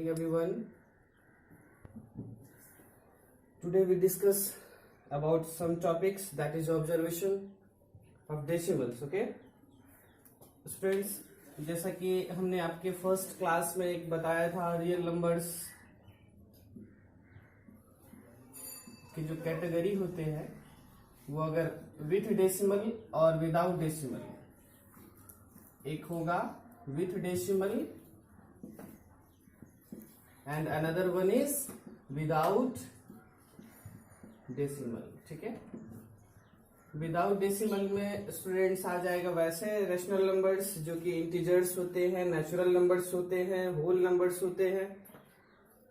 morning everyone. Today we discuss about some topics, that is observation of decimals. Okay students, जैसा कि हमने आपके first class में एक बताया था, रियल नंबर्स की जो कैटेगरी होते हैं वो अगर विथ डेसिमल और विदाउट डेसिमल, एक होगा with decimal and another one is without decimal. ठीक है, विदाउट डेसिमल में स्टूडेंट्स आ जाएगा वैसे रेशनल नंबर्स जो कि इंटीजर्स होते हैं, नेचुरल नंबर्स होते हैं, होल नंबर्स होते हैं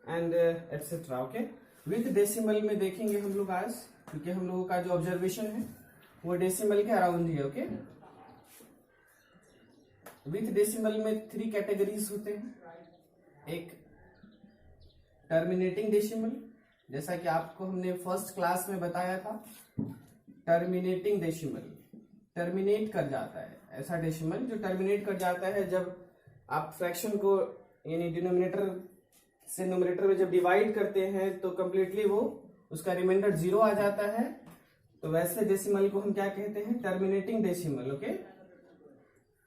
and etcetera. Okay, with decimal में देखेंगे हम लोग आज, क्योंकि हम लोगों का जो ऑब्जर्वेशन है वो डेसिमल के अराउंड ही है. ओके, विथ डेसिमल में 3 कैटेगरीज होते हैं. एक टर्मिनेटिंग डेसिमल, जैसा कि आपको हमने फर्स्ट क्लास में बताया था. टर्मिनेटिंग डेसिमल टर्मिनेट कर जाता है, ऐसा डेसिमल जो टर्मिनेट कर जाता है जब आप फ्रैक्शन को यानी डिनोमिनेटर से न्यूमरेटर में जब डिवाइड करते हैं तो कंप्लीटली वो उसका रिमाइंडर 0 आ जाता है. तो वैसे डेसिमल को हम क्या कहते हैं? Terminating decimal. Okay,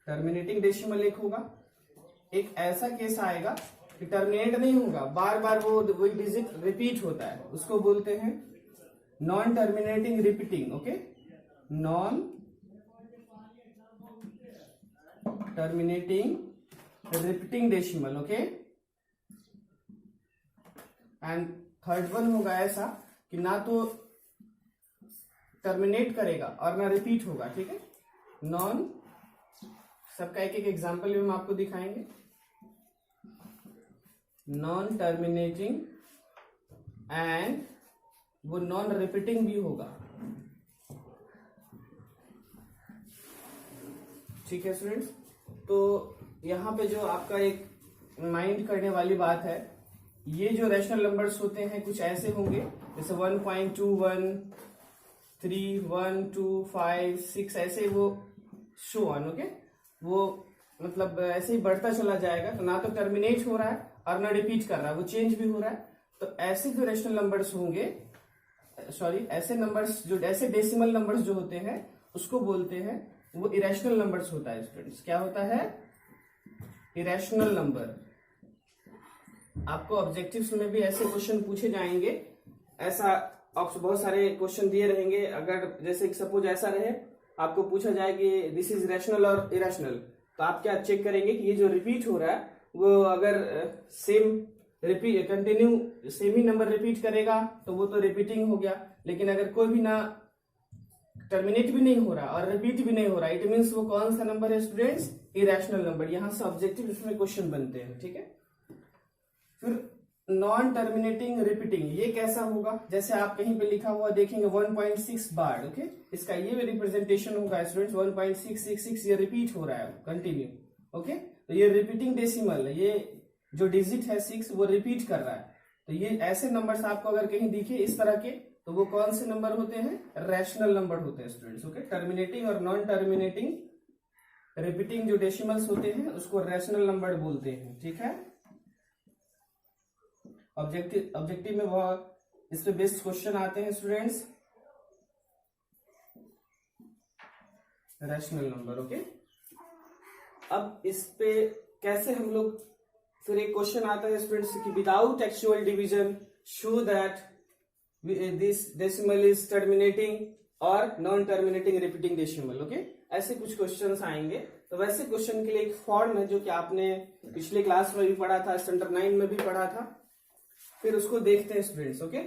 terminating decimal एक होगा. एक ऐसा केस आएगा कि टर्मिनेट नहीं होगा, बार बार वो वही डिजिट रिपीट होता है, उसको बोलते हैं non terminating repeating. Okay, non terminating repeating decimal. Okay, and third one होगा ऐसा कि ना तो टर्मिनेट करेगा और ना रिपीट होगा. ठीक है, नॉन, सबका एक एक एग्जाम्पल भी हम आपको दिखाएंगे. नॉन टर्मिनेटिंग एंड वो नॉन रिपीटिंग भी होगा. ठीक है स्टूडेंट्स, तो यहां पे जो आपका एक माइंड करने वाली बात है, ये जो रैशनल नंबर्स होते हैं कुछ ऐसे होंगे जैसे 1.21, 3, 1, 2, 5, 6 ऐसे वो शो ऑन. ओके, वो मतलब ऐसे ही बढ़ता चला जाएगा. तो ना तो टर्मिनेट हो रहा है और ना रिपीट कर रहा है, वो चेंज भी हो रहा है. तो ऐसे जो रैशनल नंबर्स होंगे, सॉरी ऐसे नंबर्स जो ऐसे डेसिमल नंबर्स जो होते हैं उसको बोलते हैं वो इरेशनल नंबर्स होता है. स्टूडेंट्स, क्या होता है? Irrational number. आपको ऑब्जेक्टिव्स में भी ऐसे क्वेश्चन पूछे जाएंगे, ऐसा आपसे बहुत सारे क्वेश्चन दिए रहेंगे. अगर जैसे सपोज ऐसा रहे, आपको पूछा जाए कि दिस इज रैशनल और इरेशनल, तो आप क्या चेक करेंगे कि ये जो रिपीट हो रहा है वो अगर सेम रिपीट कंटिन्यू सेम ही नंबर रिपीट करेगा तो वो तो रिपीटिंग हो गया. लेकिन अगर कोई भी ना टर्मिनेट भी नहीं हो रहा और रिपीट भी नहीं हो रहा, इट मीन्स वो कौन सा नंबर है स्टूडेंट्स? Irrational number. यहां से ऑब्जेक्टिव इसमें क्वेश्चन बनते हैं. ठीक है, फिर नॉन टर्मिनेटिंग रिपीटिंग, ये कैसा होगा? जैसे आप कहीं पे लिखा हुआ देखेंगे 1.6 बार. ओके, इसका ये रिप्रेजेंटेशन होगा स्टूडेंट्स 1.666. ये रिपीट हो रहा है कंटिन्यू. ओके, तो ये रिपीटिंग डेसिमल है, ये जो डिजिट है 6 वो रिपीट कर रहा है. तो ये ऐसे नंबर्स आपको अगर कहीं दिखे इस तरह के, तो वो कौन से नंबर होते हैं? रैशनल नंबर होते हैं स्टूडेंट्स. ओके, टर्मिनेटिंग और नॉन टर्मिनेटिंग रिपीटिंग जो डेसिमल्स होते हैं उसको रैशनल नंबर बोलते हैं. ठीक है, ऑब्जेक्टिव में बहुत इस पे बेस्ड क्वेश्चन आते हैं स्टूडेंट्स. Rational number. ओके, अब इस पे कैसे हम लोग, फिर एक क्वेश्चन आता है स्टूडेंट्स कि without actual division show that this decimal is terminating और non terminating repeating decimal. Okay, ऐसे कुछ क्वेश्चंस आएंगे. तो वैसे क्वेश्चन के लिए एक फॉर्म है जो कि आपने पिछले क्लास में भी पढ़ा था, स्टैंडर्ड 9 में भी पढ़ा था. फिर उसको देखते हैं स्टूडेंट्स. ओके,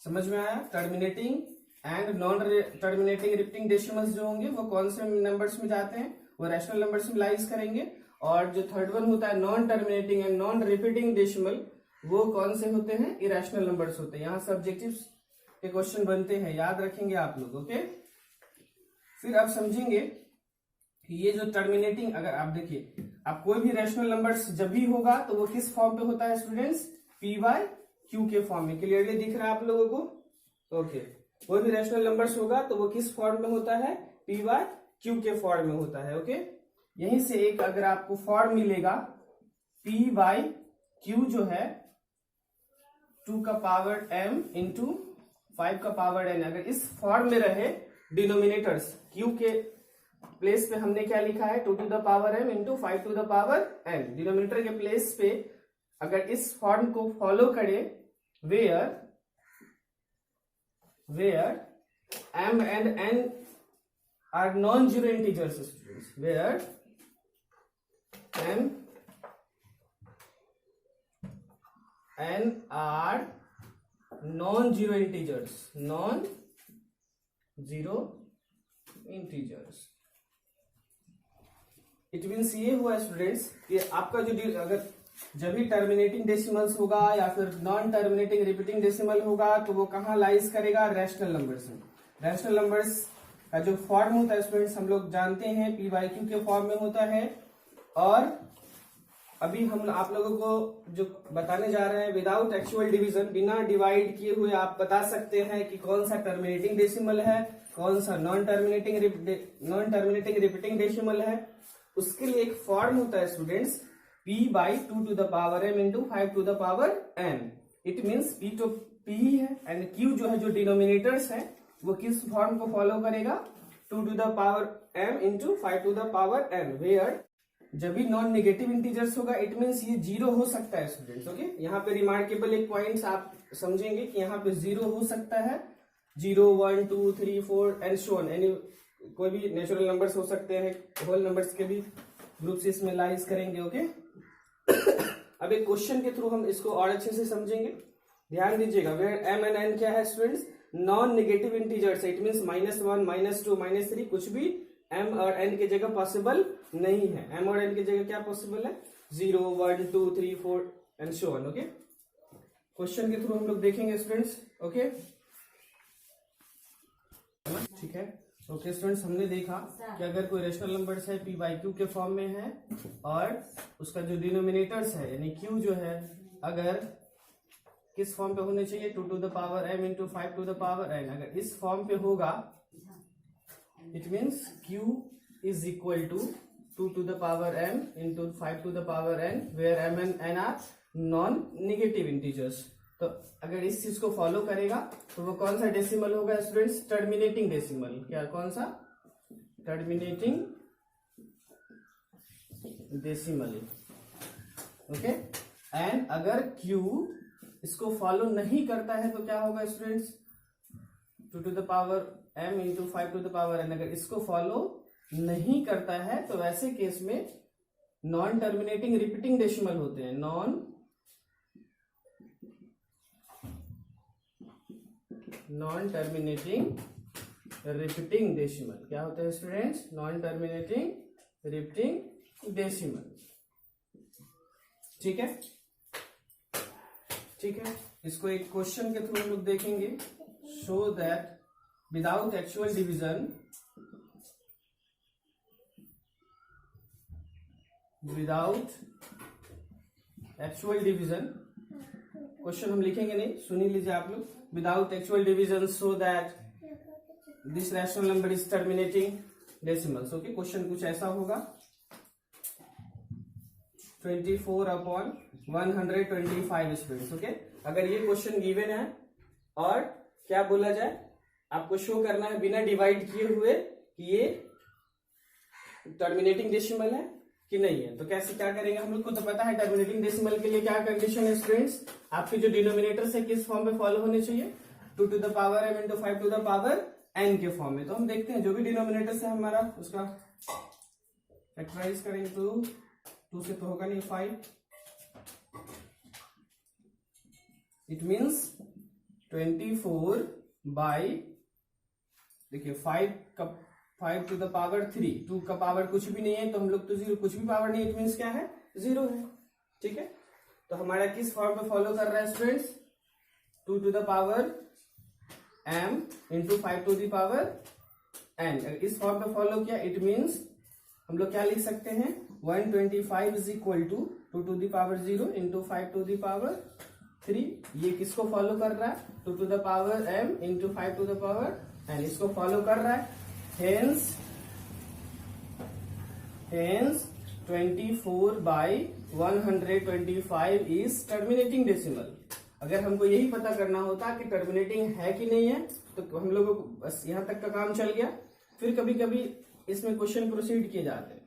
समझ में आया? Terminating and non terminating repeating decimals जो होंगे वो कौन से नंबर्स में जाते हैं? वो रैशनल नंबर्स में लाइज करेंगे. और जो थर्ड वन होता है non terminating and non repeating decimal, वो कौन से होते हैं? इरेशनल नंबर्स होते हैं. यहां से ऑब्जेक्टिव्स के क्वेश्चन बनते हैं, याद रखेंगे आप लोग. ओके, फिर आप समझेंगे कि ये जो टर्मिनेटिंग, अगर आप देखिए आप कोई भी रैशनल नंबर्स जब भी होगा तो वो किस फॉर्म पे होता है स्टूडेंट्स? पी बाय क्यू के फॉर्म में. क्लियरली दिख रहा है आप लोगों को? ओके, कोई भी रैशनल नंबर्स होगा तो वो किस फॉर्म में होता है? पी बाय क्यू के फॉर्म में होता है. ओके, यहीं से एक अगर आपको फॉर्म मिलेगा P बाई Q जो है 2 का पावर m इंटू 5 का पावर n, अगर इस फॉर्म में रहे डिनोमिनेटर्स Q के प्लेस पे हमने क्या लिखा है 2 to the power m into 5 to the power n, denominator के प्लेस पे अगर इस फॉर्म को फॉलो करे where m and n are non-zero integers students, where m n are non-zero integers, it means ये हुआ स्टूडेंट्स कि आपका जो अगर जब भी टर्मिनेटिंग डेसिमल्स होगा या फिर नॉन टर्मिनेटिंग रिपीटिंग डेसिमल होगा तो वो कहाँ लाइज करेगा, रैशनल नंबर्स में। रैशनल नंबर्स का जो फॉर्म होता है स्टूडेंट्स हम लोग जानते हैं P बाई Q के फॉर्म में होता है। और अभी हम आप लोगों को जो बताने जा रहे हैं विदाउट एक्चुअल डिवीजन, बिना डिवाइड किए हुए आप बता सकते हैं कि कौन सा टर्मिनेटिंग डेसिमल है, कौन सा नॉन टर्मिनेटिंग रिपीटिंग डेसिमल है। उसके लिए एक फॉर्म होता है students P by 2 to the power m into 5 to the power n। It means P तो P ही है एंड Q जो है जो डिनोमिनेटर्स है वो किस फॉर्म को फॉलो करेगा 2 to the power m into 5 to the power n, where जब भी नॉन नेगेटिव इंटीजर्स होगा इट मीन्स ये जीरो हो सकता है स्टूडेंट्स। ओके, यहाँ पे रिमार्केबल एक पॉइंट आप समझेंगे कि यहाँ पे जीरो हो सकता है, 0 1 2 3 4 एंड सो ऑन, एनी कोई भी नेचुरल नंबर्स हो सकते हैं, होल नंबर्स के भी ग्रुप से इसमें लाइज करेंगे। ओके अब एक क्वेश्चन के थ्रू हम इसको और अच्छे से समझेंगे, ध्यान दीजिएगा। वेयर m एंड n क्या है students, non negative integers, it means -1 -2 -3 कुछ भी m और n की जगह पॉसिबल नहीं है। m और n की जगह क्या पॉसिबल है, 0 1 2 3 4 and so on. Okay, question के थ्रू हम लोग देखेंगे स्टूडेंट्स। ओके ठीक है। ओके स्टूडेंट्स, हमने देखा कि अगर कोई रेशनल नंबर्स है P बाई Q के फॉर्म में है और उसका जो डिनोमिनेटर्स है यानी Q जो है अगर किस फॉर्म पे होने चाहिए 2 to the power m into 5 to the power n, अगर इस फॉर्म पे होगा it means Q is equal to 2 to the power m into 5 to the power n, where m and n are non negative integers. तो अगर इस चीज को follow करेगा तो वो कौन सा डेसिमल होगा स्टूडेंट्स, टर्मिनेटिंग डेसिमल। क्या, कौन सा, टर्मिनेटिंग डेसिमल। ओके, एंड अगर Q इसको फॉलो नहीं करता है तो क्या होगा students, 2 to the power m into 5 to the power n, अगर इसको फॉलो नहीं करता है तो वैसे केस में नॉन टर्मिनेटिंग रिपीटिंग डेसिमल होते हैं, नॉन टर्मिनेटिंग रिपीटिंग डेसिमल। क्या होता है students, non terminating repeating decimal. ठीक है, ठीक है। इसको एक क्वेश्चन के थ्रू हम लोग देखेंगे। Show that without actual division, question हम लिखेंगे नहीं, सुन ही लीजिए आप लोग। Without actual division show that this rational number is terminating decimals. Okay, question कुछ ऐसा होगा 24/125 स्टूडेंट्स। ओके, अगर ये क्वेश्चन गिवन है और क्या बोला जाए, आपको शो करना है बिना डिवाइड किए हुए कि ये टर्मिनेटिंग डेसिमल है कि नहीं है। तो कैसे क्या करेंगे, हम लोग को तो पता है टर्मिनेटिंग डेसिमल के लिए क्या कंडीशन है स्टूडेंट्स, आपके जो डिनोमिनेटर है किस फॉर्म में फॉलो होने चाहिए, 2 to the power m into 5 to the power n के फॉर्म में। तो हम देखते हैं जो भी डिनोमिनेटर है हमारा उसका फैक्टराइज करेंगे तो 2 से तो होगा नहीं 5, इट मीन्स 24 बाई, देखिए 5 टू द पावर 3, 2 का पावर कुछ भी नहीं है तो हम लोग तो 0, कुछ भी पावर नहीं, इट मीन्स क्या है, 0 है। ठीक है, तो हमारा किस फॉर्म पे फॉलो कर रहा है students, 2 to the power m into 5 to the power n। इस फॉर्म पे फॉलो किया इट मीन्स हम लोग क्या लिख सकते हैं, 125 is equal to 2 to the power 0 into 5 to the power 3। ये किसको फॉलो कर रहा है, 2 to the power m into 5 to the power n, इसको फॉलो कर रहा है। Hence Hence 24/125 is terminating decimal. अगर हमको यही पता करना होता कि टर्मिनेटिंग है कि नहीं है तो हम लोगों को बस यहाँ तक का काम चल गया। फिर कभी कभी इसमें क्वेश्चन प्रोसीड किए जाते हैं।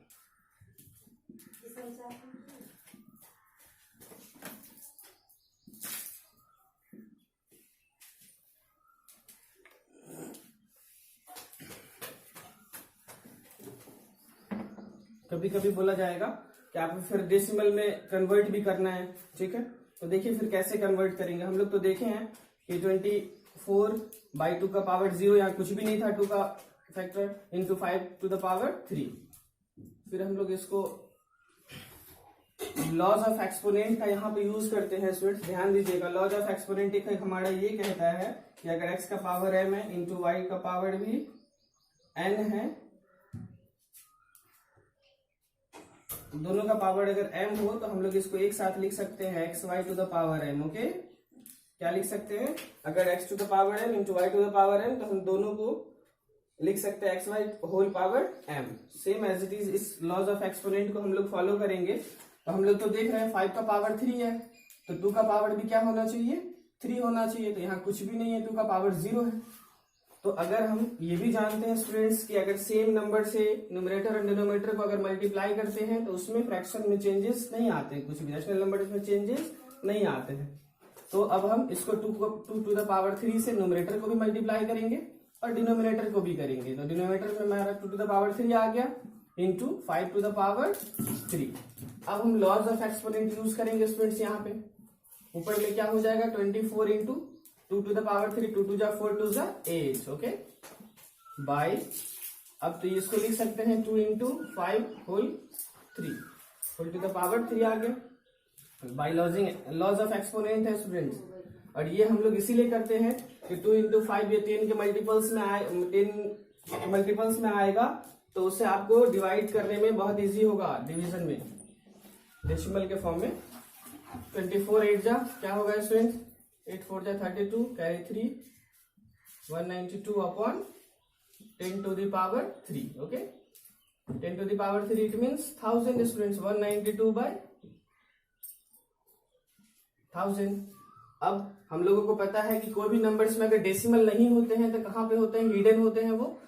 कभी कभी बोला जाएगा कि आपको फिर डेसिमल में कन्वर्ट भी करना है, ठीक है। तो देखिए फिर कैसे कन्वर्ट करेंगे। हम लोग तो देखे हैं कि 24/2 का पावर 0, यहाँ कुछ भी नहीं था 2 का factor, into 5 to the power 3। फिर हम लोग इसको लॉज ऑफ एक्सपोनेंट का यहाँ पे यूज करते हैं स्टूडेंट्स, ध्यान दीजिएगा। लॉज ऑफ एक्सपोनेंट एक हमारा ये कहता है कि अगर x का पावर m है इंटू y का पावर भी n है, दोनों का पावर अगर m हो तो हम लोग इसको एक साथ लिख सकते हैं xy to the power m। Okay, क्या लिख सकते हैं? अगर x to the power m into y to the power m तो हम दोनों को लिख सकते हैं xy whole power m। Same as it is इस लॉज ऑफ एक्सपोनेंट को हम लोग फॉलो करेंगे। तो हम लोग तो देख रहे हैं 5 का पावर 3 है तो 2 का पावर भी क्या होना चाहिए? 3 होना चाहिए। तो यहाँ कुछ भी नहीं है, 2 का पावर 0 है। तो अगर हम ये भी जानते हैं स्टूडेंट्स कि अगर सेम नंबर से न्यूमरेटर और डिनोमिनेटर को अगर मल्टीप्लाई करते हैं तो उसमें फ्रैक्शन में चेंजेस नहीं आते, कुछ भी रैशनल नंबर में चेंजेस नहीं आते हैं। तो अब हम इसको 2 to the power 3 से न्यूमरेटर को भी मल्टीप्लाई करेंगे और डिनोमिनेटर को भी करेंगे। तो डिनोमिनेटर में हमारा 2 to the power 3 आ गया इंटू 5 to the power 3। अब हम लॉज ऑफ एक्सपोनेंट यूज करेंगे स्टूडेंट्स। यहाँ पे ऊपर में क्या हो जाएगा? 24 into 2 to the power 3, 2 to the 4 to the 8, okay, by, अब तो इसको लिख सकते हैं 2 into 5 whole 3 whole to the power 3 आ गया। बाई लॉज ऑफ एक्सपोनेंट है स्टूडेंट्स। और ये हम लोग इसीलिए करते हैं कि 2 इंटू 5 ये 10 के मल्टीपल्स में आएगा तो उससे आपको डिवाइड करने में बहुत इजी होगा, डिवीजन में, डेसिमल के फॉर्म में। 24 8 जा क्या होगा स्टूडेंट? 8 4 जा 32, carry 3, 192 upon 10 to the power 3, okay. 10 to the power 3 it means 1000 students, 192/1000। अब हम लोगों को पता है कि कोई भी नंबर्स में अगर डेसिमल नहीं होते हैं तो कहाँ पे होते हैं? हिडन होते हैं, वो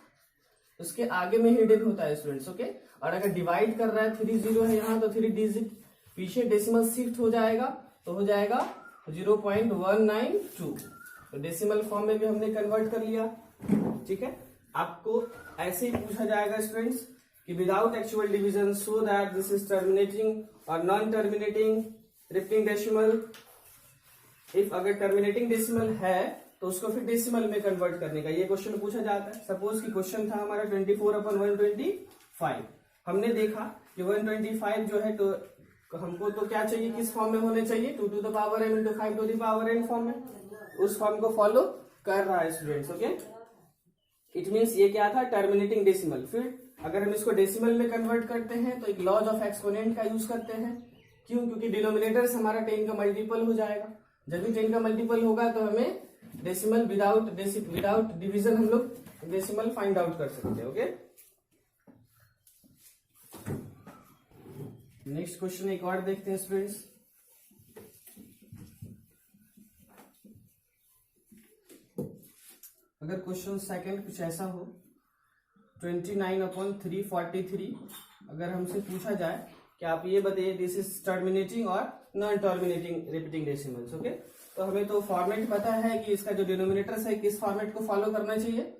उसके आगे में हिडन होता है स्टूडेंट्स, ओके। और अगर डिवाइड कर रहा है 3 0 है यहाँ तो 3 डिजिट पीछे डेसिमल शिफ्ट हो जाएगा तो हो जाएगा 0.192। तो डेसिमल फॉर्म में भी हमने कन्वर्ट कर लिया, ठीक है। आपको ऐसे ही पूछा जाएगा स्टूडेंट्स कि without actual division so that this is terminating और non terminating repeating decimal. If अगर टर्मिनेटिंग डेसिमल है तो उसको फिर डेसिमल में कन्वर्ट करने का ये क्वेश्चन पूछा जाता है। सपोज कि क्वेश्चन था हमारा 24/125। हमने देखा कि 125 जो है तो हमको तो क्या चाहिए, किस फॉर्म में होने चाहिए? 2 to the power m into 5 to the power n form में। उस फॉर्म को फॉलो कर रहा है स्टूडेंट्स, ओके। इट मीन्स ये क्या था? Terminating decimal. फिर अगर हम इसको डेसिमल में कन्वर्ट करते हैं तो एक लॉज ऑफ एक्सपोनेंट का यूज करते हैं। क्यों? क्योंकि डिनोमिनेटर्स हमारा 10 का मल्टीपल हो जाएगा। जब भी 10 का मल्टीपल होगा तो हमें डेसिमल विदाउट डिवीजन हम लोग डेसिमल फाइंड आउट कर सकते हैं, ओके। नेक्स्ट क्वेश्चन एक और देखते हैं स्टूडेंट्स। अगर क्वेश्चन सेकंड कुछ ऐसा हो, 29/343, अगर हमसे पूछा जाए कि आप ये बताइए दिस इज टर्मिनेटिंग और non terminating repeating decimals, okay. तो हमें तो फॉर्मेट पता है कि इसका जो डिनोमिनेटर्स है किस फॉर्मेट को फॉलो करना चाहिए।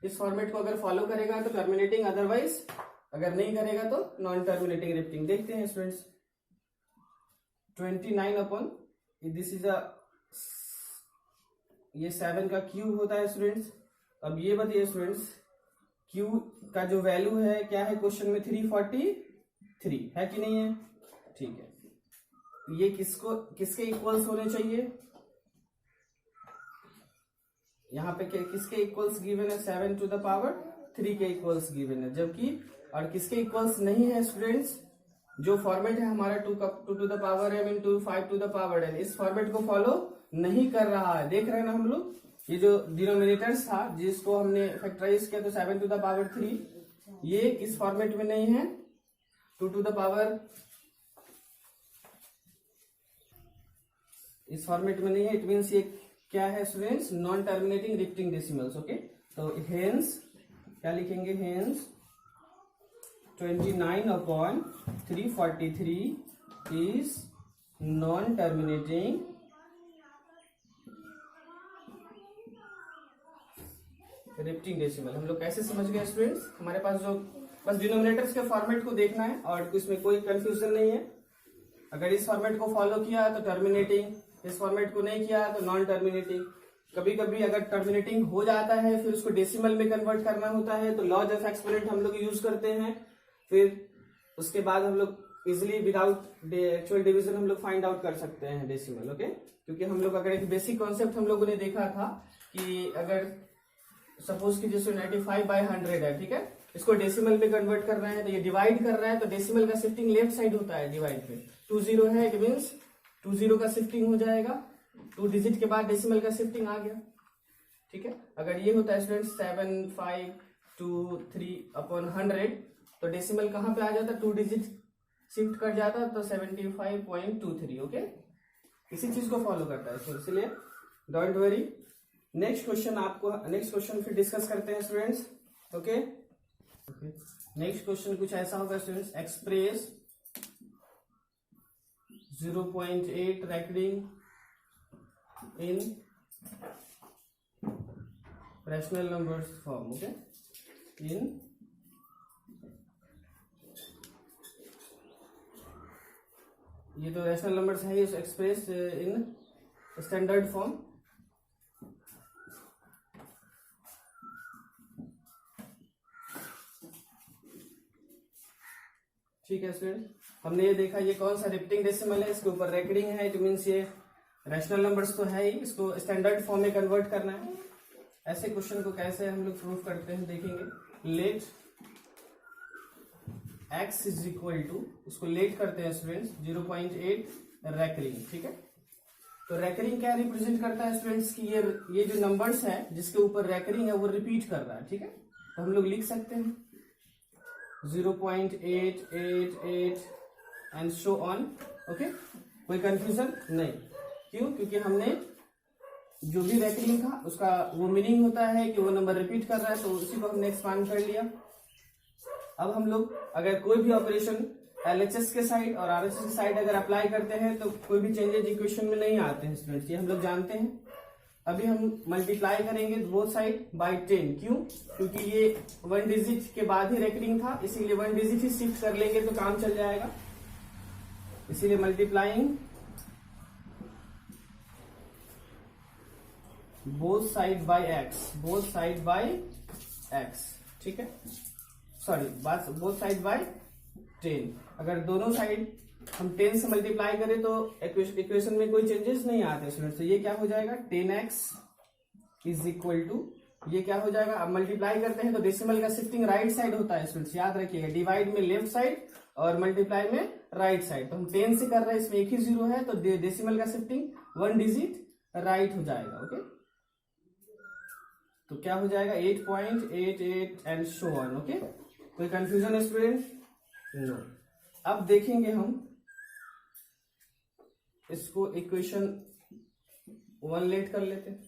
इस फॉर्मेट को अगर फॉलो करेगा तो टर्मिनेटिंग, अदरवाइज अगर नहीं करेगा तो नॉन टर्मिनेटिंग रिपीटिंग। देखते हैं स्टूडेंट्स, 29 दिस इज ये 7 का क्यूब होता है स्टूडेंट्स। अब ये बताइए स्टूडेंट्स क्यूब का जो वैल्यू है क्या है क्वेश्चन में? 343 है कि नहीं है? ठीक है। ये किसके इक्वल्स होने चाहिए? यहाँ पे किसके इक्वल्स गिवन है? 7 to the power 3 के इक्वल्स गिवन है। जबकि और किसके इक्वल्स नहीं है स्टूडेंट्स? जो फॉर्मेट है हमारा 2 to the power m into 5 to the power n, इस फॉर्मेट को फॉलो नहीं कर रहा है। देख रहे हैं ना हम लोग, ये जो डिनोमिनेटर्स था जिसको हमने फैक्टराइज किया तो 7 to the power 3, ये किस फॉर्मेट में नहीं है? 2 टू द पावर, इस फॉर्मेट में नहीं है, इट मीन्स ये क्या है students, non terminating repeating decimals. Okay, तो हेंस क्या लिखेंगे, hence 29/343 is non terminating repeating decimal. हम लोग कैसे समझ गए स्टूडेंट्स, हमारे पास जो बस डिनोमिनेटर्स के फॉर्मेट को देखना है और इसमें कोई कंफ्यूजन नहीं है। अगर इस फॉर्मेट को फॉलो किया तो टर्मिनेटिंग, इस फॉर्मेट को नहीं किया तो नॉन टर्मिनेटिंग। कभी कभी अगर टर्मिनेटिंग हो जाता है फिर उसको डेसिमल में कन्वर्ट करना होता है, तो लॉज ऑफ एक्सपोनेंट हम लोग यूज करते हैं। फिर उसके बाद हम लोग इजिली विदाउट एक्चुअल डिवीजन हम लोग फाइंड आउट कर सकते हैं डेसिमल। ओके, क्योंकि हम लोग अगर एक बेसिक कॉन्सेप्ट हम लोगों ने देखा था कि अगर सपोज कि जैसे 95/100 है, ठीक है, इसको डेसिमल में कन्वर्ट कर रहे हैं तो ये डिवाइड कर रहा है, तो डेसिमल का शिफ्टिंग लेफ्ट साइड होता है डिवाइड में। 20 है, इट मीन्स 20 का शिफ्टिंग हो जाएगा, 2 डिजिट के बाद डेसिमल का शिफ्टिंग आ गया। ठीक है, अगर ये होता है स्टूडेंट 7523/100, तो डेसिमल कहां पे आ जाता, 2 डिजिट शिफ्ट कर जाता, तो 75.23। ओके, इसी चीज को फॉलो करता है, इसलिए डोंट वरी। नेक्स्ट क्वेश्चन फिर डिस्कस करते हैं स्टूडेंट्स। ओके, नेक्स्ट क्वेश्चन कुछ ऐसा होगा students, express 0.8 recurring in rational numbers form. Okay, in ये तो रैशनल नंबर्स है, एक्सप्रेस इन स्टैंडर्ड फॉर्म। ठीक है स्टूडेंट, हमने ये देखा ये कौन सा रिपीटिंग डेसिमल है, इसके ऊपर रेकरिंग है, इट मीन्स ये रैशनल नंबर्स तो है ही, इसको स्टैंडर्ड फॉर्म में कन्वर्ट करना है। ऐसे क्वेश्चन को कैसे हम लोग प्रूव करते हैं देखेंगे। Let x is equal to, इसको लेट करते हैं स्टूडेंट्स, 0.8 रेकरिंग। ठीक है, तो रेकरिंग क्या रिप्रेजेंट करता है स्टूडेंट्स की ये जो नंबर्स है जिसके ऊपर रेकरिंग है वो रिपीट कर रहा है। ठीक है, तो हम लोग लिख सकते हैं 0.888 एंड सो ऑन। ओके, कोई कंफ्यूजन नहीं, क्यों, क्योंकि हमने जो भी रेकरिंग था उसका वो मीनिंग होता है कि वो नंबर रिपीट कर रहा है, तो उसी को हमने एक्सपांड कर लिया। अब हम लोग अगर कोई भी ऑपरेशन एलएचएस के साइड और आरएचएस के साइड अगर अप्लाई करते हैं तो कोई भी चेंजेस इक्वेशन में नहीं आते हैं स्टूडेंट्स, ये हम लोग जानते हैं। अभी हम मल्टीप्लाई करेंगे बोथ साइड बाय 10, क्यों, क्योंकि ये 1 डिजिट के बाद ही रेकरिंग था, इसीलिए 1 डिजिट ही शिफ्ट कर लेंगे तो काम चल जाएगा, इसीलिए multiplying both side by x, both side by x. ठीक है, सॉरी, बोथ साइड बाय 10। अगर दोनों साइड हम 10 से मल्टीप्लाई करें तो इक्वेशन में कोई चेंजेस नहीं आते स्टूडेंट्स, तो ये क्या हो जाएगा 10x इज इक्वल टू, ये क्या हो जाएगा, अब मल्टीप्लाई करते हैं तो डेसिमल का शिफ्टिंग राइट साइड होता है स्टूडेंट्स, याद रखिएगा, डिवाइड में लेफ्ट साइड और मल्टीप्लाई में राइट साइड। तो हम 10 से कर रहे हैं, इसमें एक ही 0 है, तो डेसिमल का शिफ्टिंग 1 डिजिट राइट हो जाएगा। ओके, तो क्या हो जाएगा 8.88 एंड सो ऑन। ओके, कोई कंफ्यूजन है स्टूडेंट? नो। अब देखेंगे हम इसको इक्वेशन 1 लेट कर लेते हैं।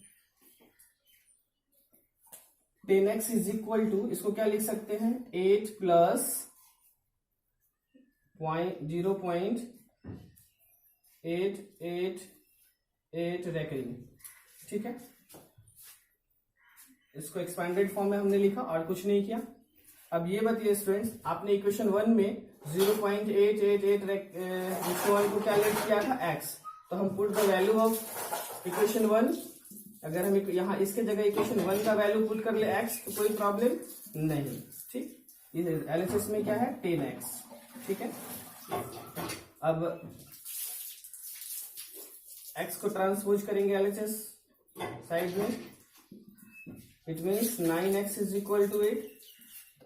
10x इज इक्वल टू, इसको क्या लिख सकते हैं 8 प्लस 0.888 रेकरिंग। ठीक है, इसको एक्सपैंडेड फॉर्म में हमने लिखा और कुछ नहीं किया। अब ये बताइए स्टूडेंट्स, आपने इक्वेशन 1 में 0.888 को क्या लेट किया था x, तो हम put the value of equation 1, अगर हम यहाँ इसके जगह इक्वेशन 1 का वैल्यू पुट कर ले x तो कोई प्रॉब्लम नहीं। ठीक, एलएचएस में क्या है 10x। ठीक है, अब x को ट्रांसपोज करेंगे एलएचएस साइड में, it means 9x is equal to 8,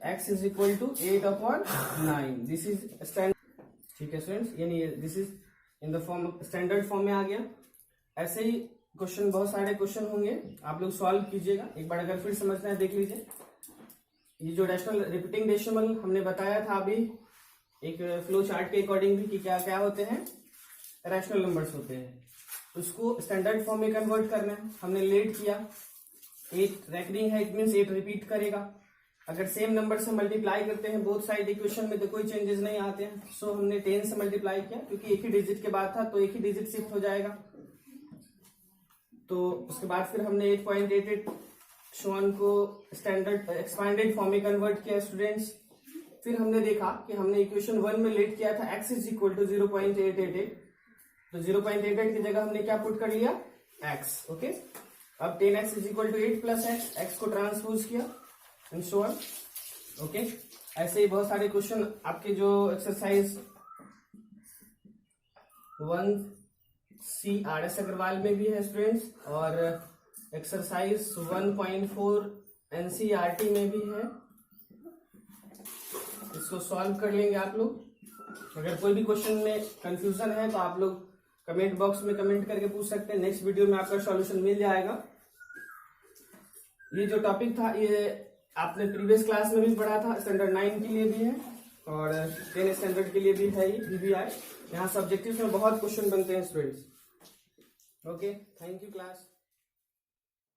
x is equal to 8/9, this is standard. ठीक है स्टूडेंट्स, यानी this is in the form, standard form में आ गया। ऐसे ही क्वेश्चन, बहुत सारे क्वेश्चन होंगे, आप लोग सॉल्व कीजिएगा। एक बार अगर फिर समझना है देख लीजिए। ये जो रैशनल रिपीटिंग डेसिमल हमने बताया था अभी एक फ्लो चार्ट के अकॉर्डिंग भी कि क्या क्या होते हैं, रैशनल नंबर्स होते हैं। उसको स्टैंडर्ड फॉर्म में कन्वर्ट करना है। हमने लेट किया, 8 रैकरिंग है, इट मीन्स 8 रिपीट करेगा। अगर सेम नंबर से मल्टीप्लाई करते हैं बोथ साइड इक्वेशन में तो कोई चेंजेस नहीं आते हैं। सो हमने 10 से मल्टीप्लाई किया, क्योंकि एक ही डिजिट के बाद था तो एक ही डिजिट शिफ्ट हो जाएगा। तो उसके बाद फिर हमने 8.88 शोन को स्टैंडर्ड एक्सपांडेड फॉर्म में कन्वर्ट किया स्टूडेंट्स। फिर हमने देखा कि हमने इक्वेशन 1 में लेट किया था x इज इक्वल टू 0.888, तो 0.88 की जगह हमने क्या पुट कर लिया, x। ओके, अब 10x is equal to 8 plus x को ट्रांसपोज किया एंड सो ऑन। ओके, ऐसे ही बहुत सारे क्वेश्चन आपके जो एक्सरसाइज 1C RS अग्रवाल में भी है स्टूडेंट्स, और एक्सरसाइज 1.4 NCERT में भी है। इसको सॉल्व कर लेंगे आप लोग। अगर कोई भी क्वेश्चन में कंफ्यूजन है तो आप लोग कमेंट बॉक्स में कमेंट करके पूछ सकते हैं। नेक्स्ट वीडियो में आपका सॉल्यूशन मिल जाएगा। ये जो टॉपिक था ये आपने प्रीवियस क्लास में भी पढ़ा था, स्टैंडर्ड 9 के लिए भी है और 10 स्टैंडर्ड के लिए भी है। ये VBI यहाँ सब्जेक्टिव में बहुत क्वेश्चन बनते हैं students. Okay, thank you class.